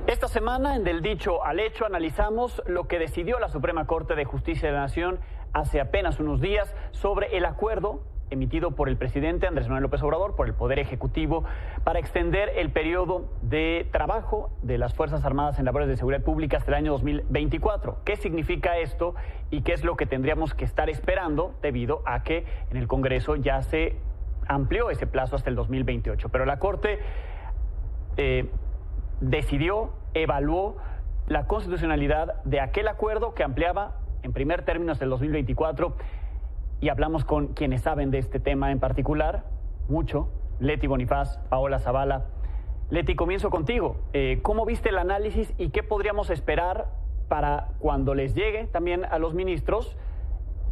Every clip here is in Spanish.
Esta semana, en Del Dicho al Hecho, analizamos lo que decidió la Suprema Corte de Justicia de la Nación hace apenas unos días sobre el acuerdo emitido por el presidente Andrés Manuel López Obrador, por el Poder Ejecutivo, para extender el periodo de trabajo de las Fuerzas Armadas en labores de seguridad pública hasta el año 2024. ¿Qué significa esto y qué es lo que tendríamos que estar esperando debido a que en el Congreso ya se amplió ese plazo hasta el 2028? Pero la Corte decidió, evaluó la constitucionalidad de aquel acuerdo que ampliaba en primer término hasta el 2024, y hablamos con quienes saben de este tema en particular, mucho, Leti Bonifaz, Paola Zavala. Leti, comienzo contigo. ¿Cómo viste el análisis y qué podríamos esperar para cuando les llegue también a los ministros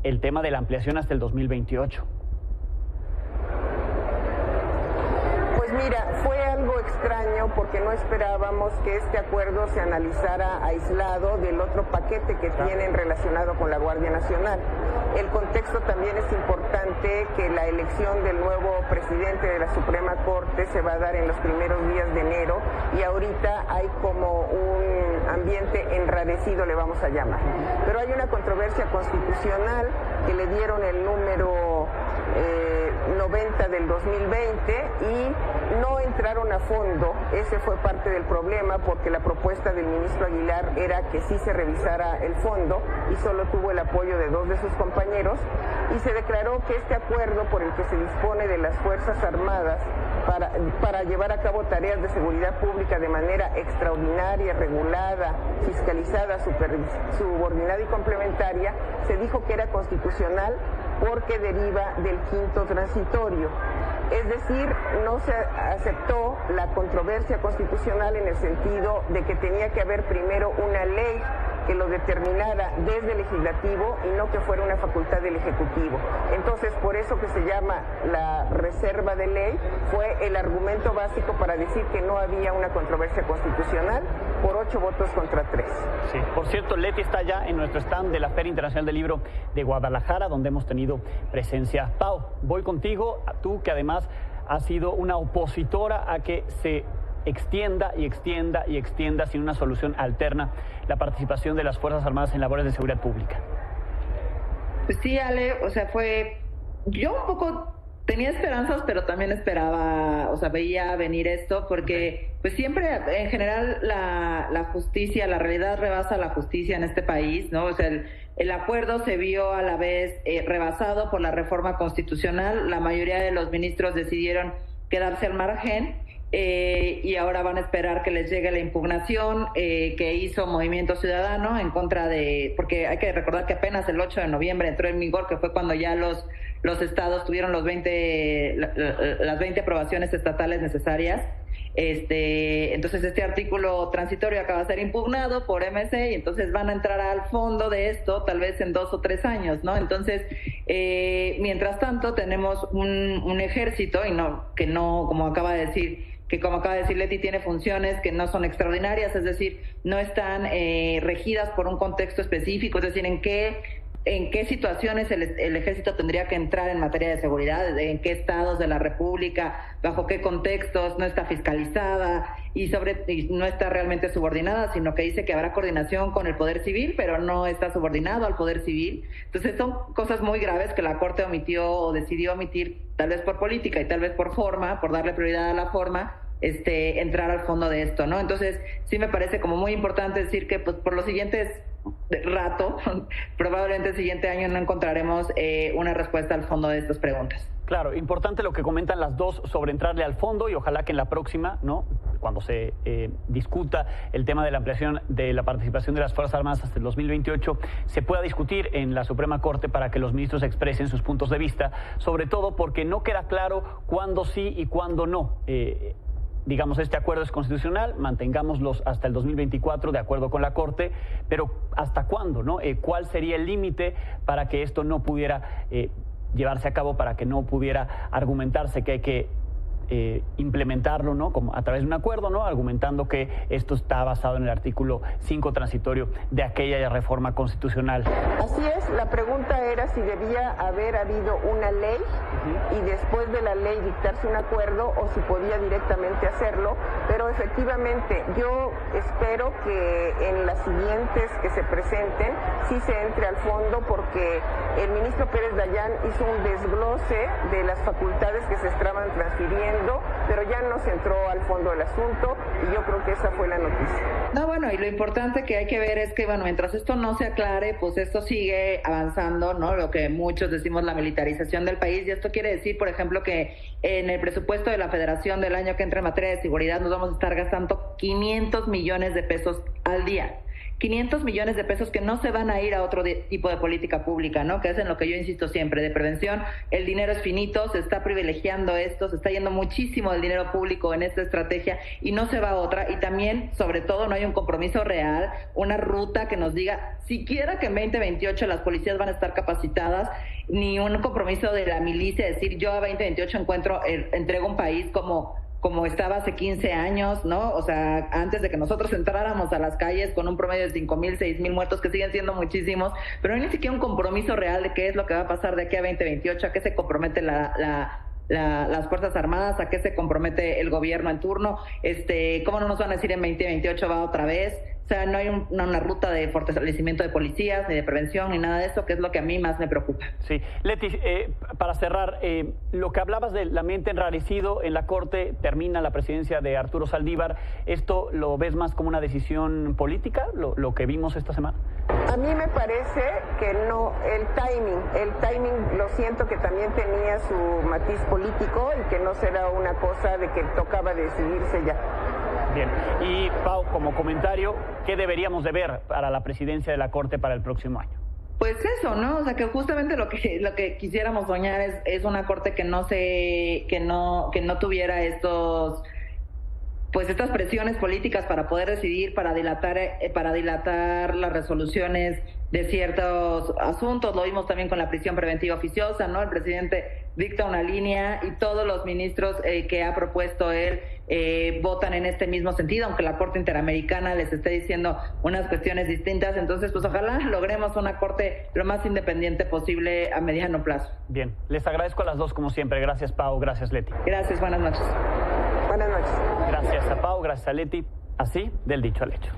el tema de la ampliación hasta el 2028? Pues mira, fue algo extraño porque no esperábamos que este acuerdo se analizara aislado del otro paquete que tienen relacionado con la Guardia Nacional. El contexto también es importante, que la elección del nuevo presidente de la Suprema Corte se va a dar en los primeros días de enero y ahorita hay como un ambiente enrarecido, le vamos a llamar. Pero hay una controversia constitucional que le dieron el número 90 del 2020 y no entraron a fondo. Ese fue parte del problema, porque la propuesta del ministro Aguilar era que sí se revisara el fondo y solo tuvo el apoyo de 2 de sus compañeros, y se declaró que este acuerdo por el que se dispone de las Fuerzas Armadas para llevar a cabo tareas de seguridad pública de manera extraordinaria, regulada, fiscalizada, subordinada y complementaria, se dijo que era constitucional porque deriva del quinto transitorio. Es decir, no se aceptó la controversia constitucional en el sentido de que tenía que haber primero una ley que lo determinara desde el legislativo y no que fuera una facultad del ejecutivo. Entonces, por eso que se llama la reserva de ley, fue el argumento básico para decir que no había una controversia constitucional por 8 votos contra 3. Sí, por cierto, Leti está ya en nuestro stand de la Feria Internacional del Libro de Guadalajara, donde hemos tenido presencia. Pau, voy contigo, tú que además has sido una opositora a que se extienda y extienda y extienda sin una solución alterna la participación de las Fuerzas Armadas en labores de seguridad pública. Pues sí, Ale, o sea, yo un poco tenía esperanzas, pero también esperaba, o sea, veía venir esto, porque pues siempre, en general, la justicia, la realidad rebasa la justicia en este país, ¿no? O sea, el acuerdo se vio a la vez rebasado por la reforma constitucional. La mayoría de los ministros decidieron quedarse al margen, y ahora van a esperar que les llegue la impugnación que hizo Movimiento Ciudadano en contra de, porque hay que recordar que apenas el 8 de noviembre entró en vigor, que fue cuando ya los estados tuvieron las 20 aprobaciones estatales necesarias. Entonces este artículo transitorio acaba de ser impugnado por MC y entonces van a entrar al fondo de esto tal vez en 2 o 3 años, ¿no? Entonces, mientras tanto tenemos un ejército que como acaba de decir Leti, tiene funciones que no son extraordinarias, es decir, no están regidas por un contexto específico, es decir, en qué situaciones el ejército tendría que entrar en materia de seguridad, en qué estados de la República, bajo qué contextos, no está fiscalizada y no está realmente subordinada, sino que dice que habrá coordinación con el Poder Civil, pero no está subordinado al Poder Civil. Entonces son cosas muy graves que la Corte omitió o decidió omitir, tal vez por política y tal vez por forma, por darle prioridad a la forma, entrar al fondo de esto, ¿no? Entonces sí me parece como muy importante decir que pues, por los siguientes rato, probablemente el siguiente año no encontraremos una respuesta al fondo de estas preguntas. Claro, importante lo que comentan las dos sobre entrarle al fondo, y ojalá que en la próxima, ¿no?, cuando se discuta el tema de la ampliación de la participación de las Fuerzas Armadas hasta el 2028, se pueda discutir en la Suprema Corte para que los ministros expresen sus puntos de vista, sobre todo porque no queda claro cuándo sí y cuándo no. Digamos, este acuerdo es constitucional, mantengámoslos hasta el 2024 de acuerdo con la Corte, pero ¿hasta cuándo, no? ¿Cuál sería el límite para que esto no pudiera llevarse a cabo, para que no pudiera argumentarse que hay que implementarlo, ¿no? Como a través de un acuerdo, ¿no? Argumentando que esto está basado en el artículo 5 transitorio de aquella reforma constitucional. Así es, la pregunta era si debía haber habido una ley y después de la ley dictarse un acuerdo o si podía directamente hacerlo, pero efectivamente yo espero que en las siguientes que se presenten sí se entre al fondo, porque el ministro Pérez Dayán hizo un desglose de las facultades que se estaban transfiriendo, pero ya no se entró al fondo del asunto y yo creo que esa fue la noticia. No, bueno, y lo importante que hay que ver es que, bueno, mientras esto no se aclare, pues esto sigue avanzando, ¿no? Lo que muchos decimos, la militarización del país, y esto quiere decir, por ejemplo, que en el presupuesto de la Federación del año que entra en materia de seguridad nos vamos a estar gastando 500 millones de pesos al día. 500 millones de pesos que no se van a ir a otro tipo de política pública, ¿no? Que es en lo que yo insisto siempre, de prevención. El dinero es finito, se está privilegiando esto, se está yendo muchísimo del dinero público en esta estrategia y no se va a otra. Y también, sobre todo, no hay un compromiso real, una ruta que nos diga siquiera que en 2028 las policías van a estar capacitadas, ni un compromiso de la milicia, decir yo a 2028 entrego un país como estaba hace 15 años, ¿no? O sea, antes de que nosotros entráramos a las calles con un promedio de 5,000, 6,000 muertos, que siguen siendo muchísimos, pero no hay ni siquiera un compromiso real de qué es lo que va a pasar de aquí a 2028, a qué se compromete las Fuerzas Armadas, a qué se compromete el gobierno en turno, cómo no nos van a decir en 2028 va otra vez. O sea, no hay una ruta de fortalecimiento de policías, ni de prevención, ni nada de eso, que es lo que a mí más me preocupa. Sí. Leti, para cerrar, lo que hablabas del ambiente enrarecido en la Corte, termina la presidencia de Arturo Saldívar. ¿Esto lo ves más como una decisión política, lo que vimos esta semana? A mí me parece que no, el timing lo siento que también tenía su matiz político y que no será una cosa de que tocaba decidirse ya. Bien, y Pau, como comentario, ¿qué deberíamos de ver para la presidencia de la Corte para el próximo año? Pues eso, ¿no? O sea, que justamente lo que quisiéramos soñar es una Corte que no tuviera estas presiones políticas para poder decidir, para dilatar las resoluciones de ciertos asuntos. Lo vimos también con la prisión preventiva oficiosa, ¿no? El presidente dicta una línea y todos los ministros que ha propuesto él votan en este mismo sentido, aunque la Corte Interamericana les esté diciendo unas cuestiones distintas. Entonces, pues ojalá logremos una Corte lo más independiente posible a mediano plazo. Bien, les agradezco a las dos como siempre. Gracias, Pau. Gracias, Leti. Gracias, buenas noches. Buenas noches. Gracias a Pau, gracias a Leti. Así, del dicho al hecho.